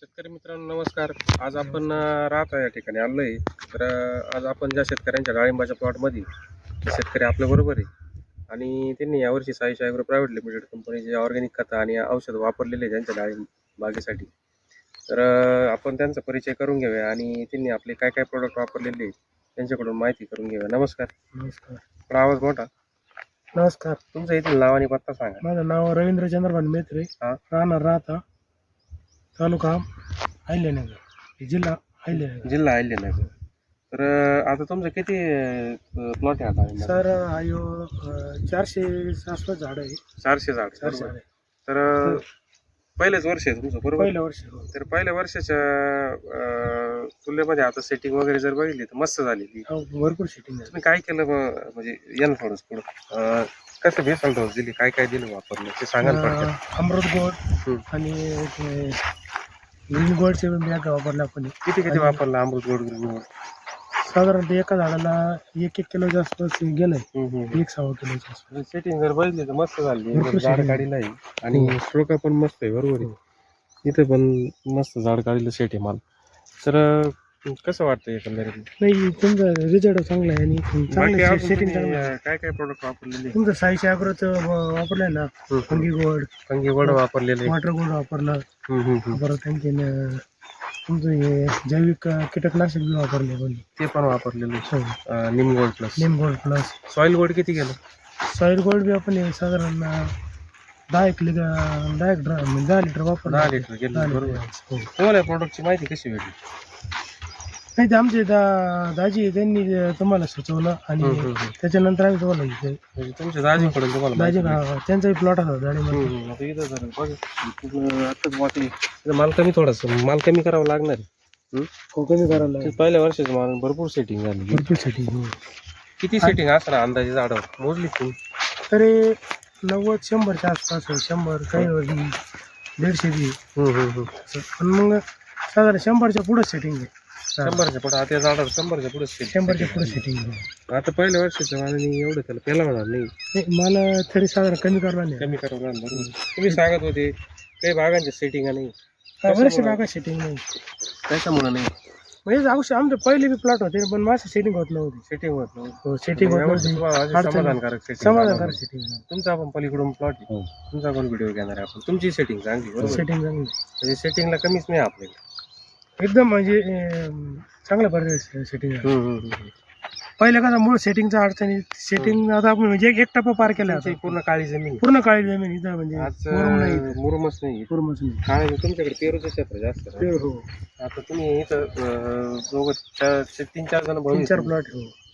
शेतकरी मित्रांनो नमस्कार. आज आपण राहतो या ठिकाणी आलोय. तर आज आपण ज्या शेतकऱ्यांच्या डाळिंबाच्या प्लॉटमध्ये ते शेतकरी आपल्या बरोबर आहे आणि त्यांनी यावर्षी साई ॲग्रो प्रायव्हेट लिमिटेड कंपनीचे ऑर्गॅनिक खतं आणि औषध वापरलेले त्यांच्या डाळिंब बागेसाठी. तर आपण त्यांचा परिचय करून घेऊया आणि त्यांनी आपले काय काय प्रोडक्ट वापरलेले त्यांच्याकडून माहिती करून घेऊया. नमस्कार. नमस्कार. थोडा आवाज मोठा. नमस्कार. तुमचं इथलं नाव आणि पत्ता सांगा. माझं नाव रवींद्र चंद्रभान मेत्रे. राहणार राहता, तालुका अहिल्यानगर, जिल्हा अहिल्यानगर. तर आता तुमचं किती प्लॉट आहे आता? सर आयो 400 आसपास झाड आहे. 400 झाड. 400 झाड आहे. तर पहिलेच वर्ष आहे तुमचं बरोबर? पहिलं वर्ष. तर पहिल्या वर्षाच्या तुलनेमध्ये आता सेटिंग वगैरे जर बघितली तर मस्त झाली ती. भरपूर सेटिंग आहे. तुम्ही काय केलं म्हणजे यानं थोडंच पुढं कसं बेसल डोस दिली, काय काय दिलं वापरलं ते सांगा ना थोडक्यात. अमृत गोड आणि ग्रीन गोल्डचे बॅग वापरला आपण. किती वापरलं अमृत गोड ग्रीन गोड? साधारणतः एका झाडाला 1 किलोच्या आसपास गेलंय. 1.6 किलोच्या आसपास. सेटिंग जर बघितली तर मस्त झाली. झाड काढीला आहे आणि श्लोका पण मस्त आहे बरोबर आहे. इथे पण मस्त झाड काढीलं सेट आहे माल. तर कसं वाटतं एकंदरीत? नाही, तुमचा रिझल्ट चांगला आहे आणि चांगलं सेटिंग चांगलं आहे. काय काय प्रोडक्ट वापरलेले? तुमचं साई ॲग्रोचं वापरलंय ना, कंगी गोड वापरलेले, वॉटर गोड वापरलं. परत आणखीन तुमचं हे जैविक कीटकनाशक बी वापरले कोणी, ते पण वापरलेले. निम गोल्ड प्लस. सॉइल गोल्ड किती गेलं? सॉइल गोल्ड बी आपण साधारण 10 लिटर वापरलं. 10 लिटर गेलं बरोबर. तुम्हाला या प्रोडक्टची माहिती कशी भेटली? नाही, ते आमचे दाजी त्यांनी तुम्हाला सुचवलं आणि त्याच्यानंतर आम्ही तुम्हाला म्हणजे तुमच्या दाजीकडून तुम्हाला त्यांचाही प्लॉट होता आता इथं जर बघ आताच वाटली माल कमी, थोडंसं माल कमी करावं लागणार आहे. कमी करायला पहिल्या वर्षाचं माल भरपूर सेटिंग झाली. भरपूर सेटिंग. किती सेटिंग असणार अंदाजे झाडावर मोजली तुम्ही? तरी 90-100च्या आसपास. 100 काही 150 बी. पण मग साधारण 100च्या पुढे सेटिंग आहे. 100च्या पुढे आता झाडावर 100च्या पुढे 100च्या पुढे सेटिंग आहे. आता पहिल्या वर्षाच्या मालाने एवढं त्याला पेला होणार नाही. मला तरी साधारण कमी करावं नाही. कमी करावं लागणार बरोबर. तुम्ही सांगत होते काही भागांच्या सेटिंग नाही, बरेचशे भागात सेटिंग नाही. त्याच्यामुळे नाही म्हणजे आमचे पहिले बी प्लॉट होते पण माझं सेटिंग होत नव्हती. सेटिंग होत नव्हतं. सेटिंग समाधानकारक सेटिंग. तुमचा आपण पलीकडून प्लॉट आहे, तुमचा पण व्हिडिओ घेणार आहे आपण. तुमची सेटिंग चांगली बरोबर. सेटिंग चांगली म्हणजे सेटिंगला कमीच नाही आपल्याला. एकदम म्हणजे चांगल्या प्रकारे सेटिंग आहे. पहिल्या कसं मूळ सेटिंगचा अडचणी सेटिंग आता आपण म्हणजे एक टप्पा पार केला. पूर्ण काळी जमीन इथं म्हणजे मुरुमच नाही. काळी तुमच्याकडे पेरूचं क्षेत्र जास्त. आता तुम्ही इथं दोघं 3-4 जण 3-4 प्लॉट.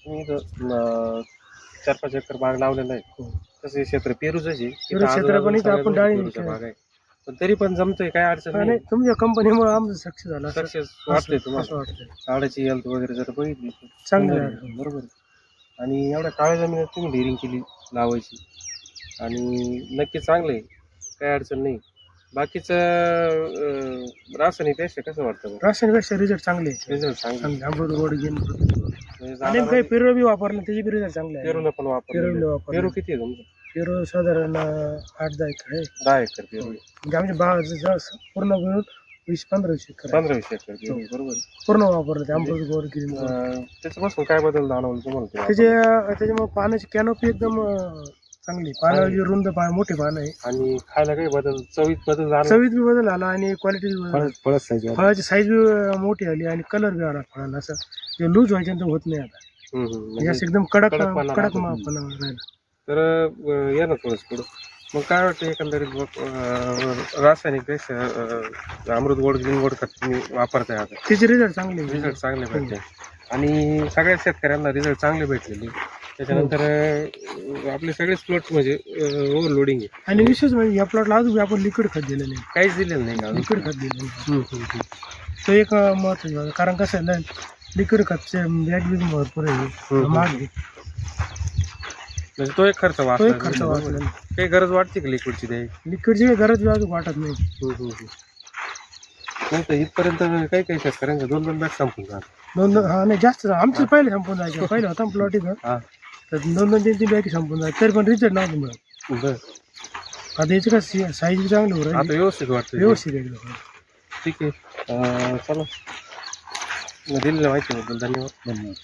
तुम्ही इथं 4-5 एकर बाग लावलेला आहे. तसे क्षेत्र पेरूच आहे. क्षेत्र पण इथं आपण डाळिंब बाग आहे पण तरी पण जमतंय, काय अडचण नाही. तुमच्या कंपनीमुळे आमचं सक्सेस झालं. सक्सेस वाटतंय तुम्हाला? झाडाची हेल्थ वगैरे जर बघितली चांगली बरोबर. आणि एवढ्या काळ्या जमिनीत तुम्ही डेअरिंग केली लावायची आणि नक्की चांगलं आहे, काय अडचण नाही. बाकीचं रासायनिकपेक्षा कसं वाटतं? रासायनिकपेक्षा रिझल्ट चांगले. अमृत गोड आणि काही पेरू बी वापरलं त्याची बी रिझल्ट चांगले. पेरूला पण वापरलं. पेरू किती आहे तुमचं? पेरू साधारण 8-10 एकर आहे. 10 एकर पेरू म्हणजे आमची बाग पूर्ण मिळून 20-15 एकर. 15-20 एकर पेरू बरोबर. पूर्ण वापरलं ते अमृत गोड ग्रीन. त्याच्यापासून काय बदल जाणवलं तुम्हाला? त्याच्यामुळे पानाची कॅनोपी एकदम चांगली. पानाची रुंद मोठी पानं आहे आणि खायला काही बदल, चवीत बी बदल आला आणि क्वालिटी फळाची साईज बी मोठी आली आणि कलर बी आला फळाला. असं जे लूज व्हायचं होत नाही आता. म्हणजे एकदम कडक राहिला. तर या ना थोडंच पुढं. मग काय वाटतं एकंदरीत रासायनिकपेक्षा अमृत गोड ग्रीन गोड खत तुम्ही वापरताय आता? त्याचे रिझल्ट चांगले भेटते आणि सगळ्या शेतकऱ्यांना रिझल्ट चांगले भेटलेले. त्याच्यानंतर आपले सगळेच प्लॉट म्हणजे ओव्हरलोडिंग आहे. आणि विशेष म्हणजे या प्लॉटला अजून आपण लिक्विड खत दिलं नाही, काहीच दिलेलं नाही का? लिक्विड खत दिलं नाही. तो एक महत्त्वाचं. कारण कसं आहे ना, लिक्विड खतचे बॅग बी भरपूर आहे, महाग आहे. म्हणजे तो एक खर्च वाचला. काही गरज वाटते का लिक्विडची? लिक्विडची काही गरज अजून वाटत नाही. नाही तर इथपर्यंत काही शेतकऱ्यांचं 2-2 बॅग संपून जातात. 2-2 नाही जास्त. आमचे पहिले संपून जायचे. पहिले होता प्लॉट इथं तर 2-2-3 बॅग संपून जायचे तरी पण रिझल्ट नव्हतं मिळत. आता याची का साईज बी चांगली हो राहिली. आता व्यवस्थित वाटतं. व्यवस्थित एकदम. ठीक आहे. चला दिलेल्या माहितीबद्दल धन्यवाद. धन्यवाद.